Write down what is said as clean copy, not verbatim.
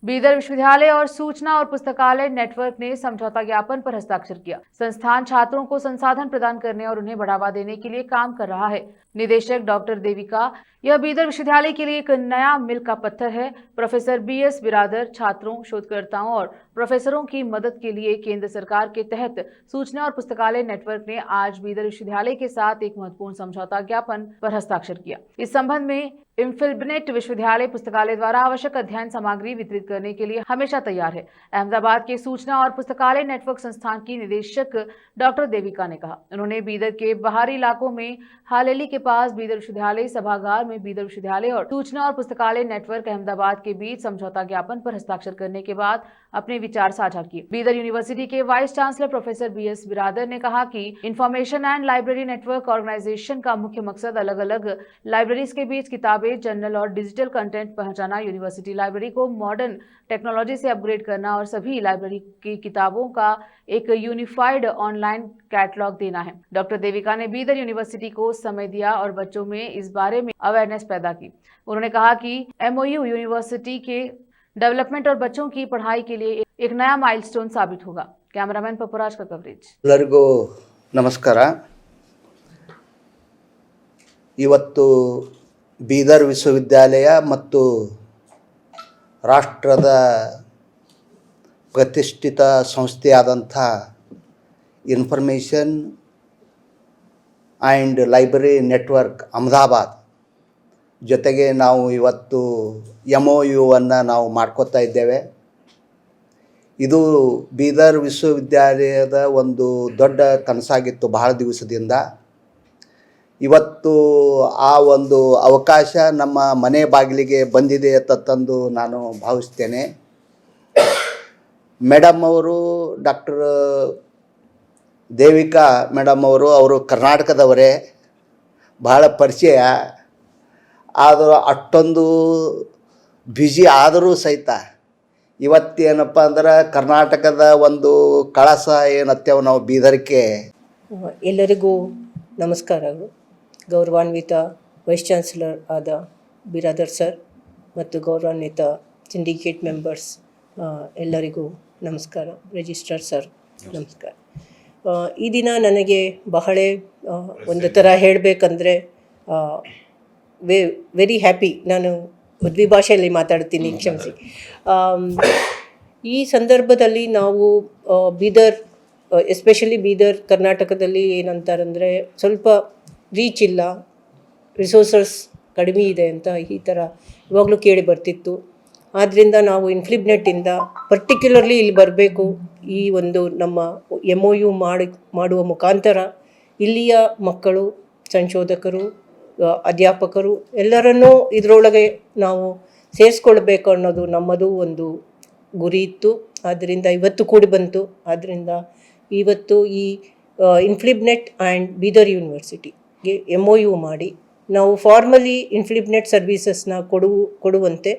बीदर विश्वविद्यालय और सूचना और पुस्तकालय नेटवर्क ने समझौता ज्ञापन पर हस्ताक्षर किया। संस्थान छात्रों को संसाधन प्रदान करने और उन्हें बढ़ावा देने के लिए काम कर रहा है। निदेशक डॉक्टर देविका, यह बीदर विश्वविद्यालय के लिए एक नया मील का पत्थर है। प्रोफेसर बीएस बिरादर छात्रों, शोधकर्ताओं और प्रोफेसरों की मदद के लिए केंद्र सरकार के तहत सूचना और पुस्तकालय नेटवर्क ने आज बीदर विश्वविद्यालय के साथ एक महत्वपूर्ण समझौता ज्ञापन पर हस्ताक्षर किया। इस संबंध में इन्फिल्बनेट विश्वविद्यालय पुस्तकालय द्वारा आवश्यक अध्ययन सामग्री वितरित करने के लिए हमेशा तैयार है। अहमदाबाद के सूचना और पुस्तकालय नेटवर्क संस्थान की निदेशक डॉक्टर देविका ने कहा। उन्होंने बीदर के बाहरी इलाकों में हालेली के पास बीदर विश्वविद्यालय सभागार में बीदर विश्वविद्यालय और सूचना और पुस्तकालय नेटवर्क अहमदाबाद के बीच समझौता ज्ञापन पर हस्ताक्षर करने के बाद अपने विचार साझा किए। बीदर यूनिवर्सिटी के vice chancellor professor BS Biradar ने कहा कि information and library network organisation का मुख्य मकसद अलग अलग लाइब्रेरीज के बीच किताबें, जर्नल और डिजिटल कंटेंट पहुंचाना, यूनिवर्सिटी लाइब्रेरी को मॉडर्न टेक्नोलॉजी से अपग्रेड करना और सभी लाइब्रेरी की किताबों का एक यूनिफाइड ऑनलाइन कैटलॉग देना है। डॉक्टर देविका ने बीदर यूनिवर्सिटी को समय दिया और बच्चों में इस बारे में अवेयरनेस पैदा की। उन्होंने कहा कि एमओयू यूनिवर्सिटी के डेवलपमेंट और बच्चों की पढ़ाई के लिए एक नया माइलस्टोन साबित होगा। कैमरामैन पपुराज का कवरेज। ಎಲ್ಲರಿಗೂ ನಮಸ್ಕಾರ। ಇವತ್ತು ಬೀದರ್ ವಿಶ್ವವಿದ್ಯಾಲಯ ಮತ್ತು ರಾಷ್ಟ್ರದ ಪ್ರತಿಷ್ಠಿತ ಸಂಸ್ಥೆಯಾದಂಥ information and library network Ahmedabad ಜೊತೆಗೆ ನಾವು ಇವತ್ತು MOU ಅನ್ನು ನಾವು ಮಾಡ್ಕೋತಾ ಇದ್ದೇವೆ. ಇದು ಬೀದರ್ ವಿಶ್ವವಿದ್ಯಾಲಯದ ಒಂದು ದೊಡ್ಡ ಕನಸಾಗಿತ್ತು ಬಹಳ ದಿವಸದಿಂದ. ಇವತ್ತು ಆ ಒಂದು ಅವಕಾಶ ನಮ್ಮ ಮನೆ ಬಾಗಿಲಿಗೆ ಬಂದಿದೆ ಅಂತಂದು ನಾನು ಭಾವಿಸ್ತೇನೆ. ಮೇಡಮ್ ಅವರು ಡಾಕ್ಟರ್ ದೇವಿಕಾ ಮೇಡಮ್ ಅವರು ಕರ್ನಾಟಕದವರೇ, ಬಹಳ ಪರಿಚಯ. ಆದರೂ ಅಷ್ಟೊಂದು ಬ್ಯುಸಿ ಆದರೂ ಸಹಿತ ಇವತ್ತೇನಪ್ಪ ಅಂದ್ರೆ ಕರ್ನಾಟಕದ ಒಂದು ಕಳಸ ಏನತ್ತೇವೆ ನಾವು ಬೀದರ್ಗೆ. ಎಲ್ಲರಿಗೂ ನಮಸ್ಕಾರಗಳು. ಗೌರವಾನ್ವಿತ ವೈಸ್ ಚಾನ್ಸಲರ್ ಆದ ಬಿರಾದರ್ ಸರ್ ಮತ್ತು ಗೌರವಾನ್ವಿತ ಸಿಂಡಿಕೇಟ್ ಮೆಂಬರ್ಸ್ ಎಲ್ಲರಿಗೂ ನಮಸ್ಕಾರ. ರಿಜಿಸ್ಟ್ರಾರ್ ಸರ್ ನಮಸ್ಕಾರ. ಈ ದಿನ ನನಗೆ ಬಹಳ ಒಂದು ಥರ ಹೇಳಬೇಕಂದ್ರೆ ವೆರಿ ಹ್ಯಾಪಿ. ನಾನು ದ್ವಿಭಾಷೆಯಲ್ಲಿ ಮಾತಾಡ್ತೀನಿ, ಕ್ಷಮಿಸಿ. ಈ ಸಂದರ್ಭದಲ್ಲಿ ನಾವು ಬೀದರ್, ಎಸ್ಪೆಷಲಿ ಬೀದರ್ ಕರ್ನಾಟಕದಲ್ಲಿ ಏನಂತಾರಂದರೆ ಸ್ವಲ್ಪ ರೀಚ್ ಇಲ್ಲ, ರಿಸೋರ್ಸಸ್ ಕಡಿಮೆ ಇದೆ ಅಂತ ಈ ಥರ ಇವಾಗಲೂ ಕೇಳಿ ಬರ್ತಿತ್ತು. ಆದ್ದರಿಂದ ನಾವು ಇನ್ಫ್ಲಿಬ್ನೆಟ್ಟಿಂದ ಪರ್ಟಿಕ್ಯುಲರ್ಲಿ ಇಲ್ಲಿ ಬರಬೇಕು. ಈ ಒಂದು ನಮ್ಮ MOU ಮಾಡುವ ಮುಖಾಂತರ ಇಲ್ಲಿಯ ಮಕ್ಕಳು, ಸಂಶೋಧಕರು, ಅಧ್ಯಾಪಕರು ಎಲ್ಲರನ್ನೂ ಇದರೊಳಗೆ ನಾವು ಸೇರಿಸ್ಕೊಳ್ಬೇಕು ಅನ್ನೋದು ನಮ್ಮದು ಒಂದು ಗುರಿ ಇತ್ತು. ಆದ್ದರಿಂದ ಇವತ್ತು ಕೂಡಿ ಬಂತು. ಆದ್ದರಿಂದ ಇವತ್ತು ಈ ಇನ್ಫ್ಲಿಬ್ನೆಟ್ ಆ್ಯಂಡ್ ಬೀದರ್ ಯೂನಿವರ್ಸಿಟಿಗೆ MOU ಮಾಡಿ ನಾವು ಫಾರ್ಮಲಿ ಇನ್ಫ್ಲಿಬ್ನೆಟ್ ಸರ್ವೀಸಸ್ನ ಕೊಡುವಂತೆ